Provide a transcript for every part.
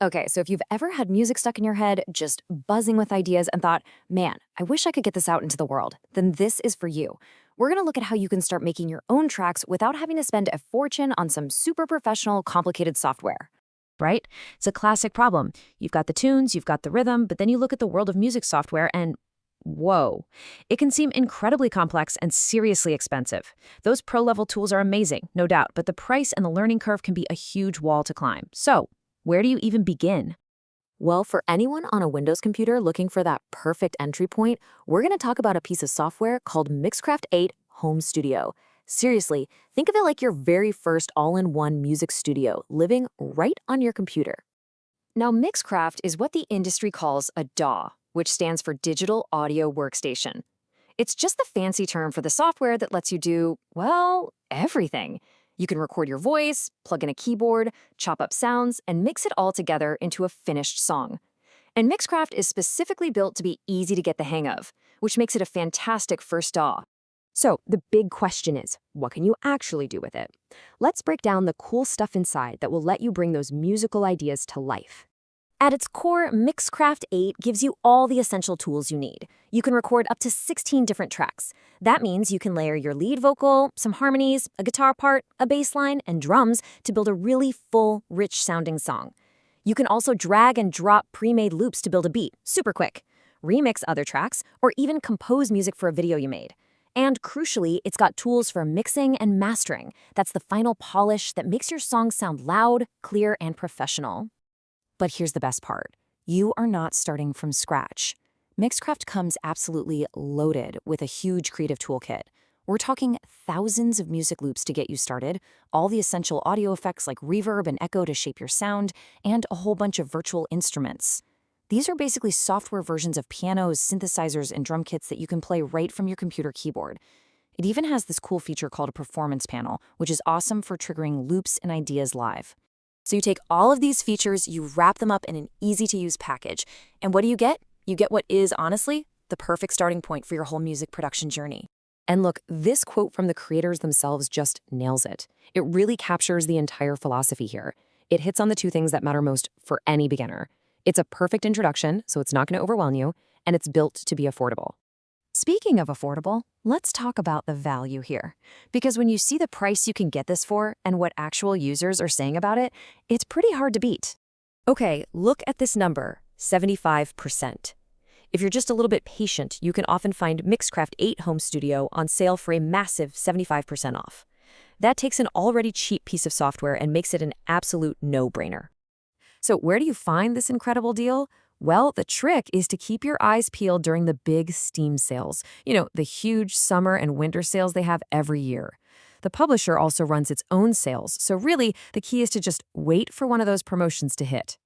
Okay, so if you've ever had music stuck in your head, just buzzing with ideas and thought, man, I wish I could get this out into the world, then this is for you. We're going to look at how you can start making your own tracks without having to spend a fortune on some super professional, complicated software. Right? It's a classic problem. You've got the tunes, you've got the rhythm, but then you look at the world of music software and whoa, it can seem incredibly complex and seriously expensive. Those pro-level tools are amazing, no doubt, but the price and the learning curve can be a huge wall to climb. So, where do you even begin? Well, for anyone on a Windows computer looking for that perfect entry point, we're going to talk about a piece of software called Mixcraft 8 Home Studio. Seriously, think of it like your very first all-in-one music studio living right on your computer. Now, Mixcraft is what the industry calls a DAW, which stands for Digital Audio Workstation. It's just the fancy term for the software that lets you do, well, everything. You can record your voice, plug in a keyboard, chop up sounds, and mix it all together into a finished song. And Mixcraft is specifically built to be easy to get the hang of, which makes it a fantastic first DAW. So, the big question is, what can you actually do with it? Let's break down the cool stuff inside that will let you bring those musical ideas to life. At its core, Mixcraft 8 gives you all the essential tools you need. You can record up to 16 different tracks. That means you can layer your lead vocal, some harmonies, a guitar part, a bass line, and drums to build a really full, rich-sounding song. You can also drag and drop pre-made loops to build a beat, super quick, remix other tracks, or even compose music for a video you made. And crucially, it's got tools for mixing and mastering. That's the final polish that makes your song sound loud, clear, and professional. But here's the best part. You are not starting from scratch. Mixcraft comes absolutely loaded with a huge creative toolkit. We're talking thousands of music loops to get you started, all the essential audio effects like reverb and echo to shape your sound, and a whole bunch of virtual instruments. These are basically software versions of pianos, synthesizers, and drum kits that you can play right from your computer keyboard. It even has this cool feature called a performance panel, which is awesome for triggering loops and ideas live. So you take all of these features, you wrap them up in an easy-to-use package, and what do you get? You get what is, honestly, the perfect starting point for your whole music production journey. And look, this quote from the creators themselves just nails it. It really captures the entire philosophy here. It hits on the two things that matter most for any beginner. It's a perfect introduction, so it's not going to overwhelm you, and it's built to be affordable. Speaking of affordable, let's talk about the value here. Because when you see the price you can get this for and what actual users are saying about it, it's pretty hard to beat. Okay, look at this number, 75%. If you're just a little bit patient, you can often find Mixcraft 8 Home Studio on sale for a massive 75% off. That takes an already cheap piece of software and makes it an absolute no-brainer. So where do you find this incredible deal? Well, the trick is to keep your eyes peeled during the big Steam sales. You know, the huge summer and winter sales they have every year. The publisher also runs its own sales, so really, the key is to just wait for one of those promotions to hit.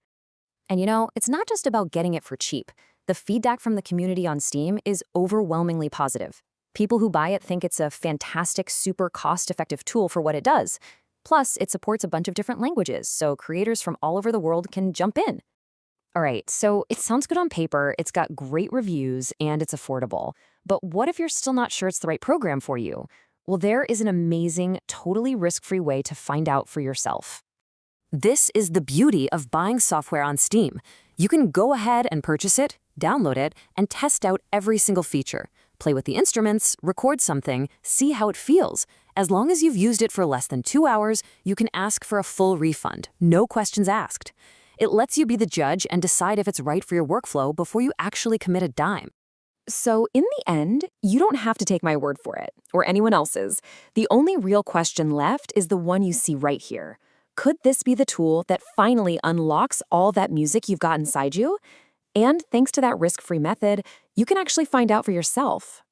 And you know, it's not just about getting it for cheap. The feedback from the community on Steam is overwhelmingly positive. People who buy it think it's a fantastic, super cost-effective tool for what it does. Plus, it supports a bunch of different languages, so creators from all over the world can jump in. All right, so it sounds good on paper, it's got great reviews, and it's affordable. But what if you're still not sure it's the right program for you? Well, there is an amazing, totally risk-free way to find out for yourself. This is the beauty of buying software on Steam. You can go ahead and purchase it, download it, and test out every single feature. Play with the instruments, record something, see how it feels. As long as you've used it for less than 2 hours, you can ask for a full refund, no questions asked. It lets you be the judge and decide if it's right for your workflow before you actually commit a dime. So in the end, you don't have to take my word for it, or anyone else's. The only real question left is the one you see right here. Could this be the tool that finally unlocks all that music you've got inside you? And thanks to that risk-free method, you can actually find out for yourself.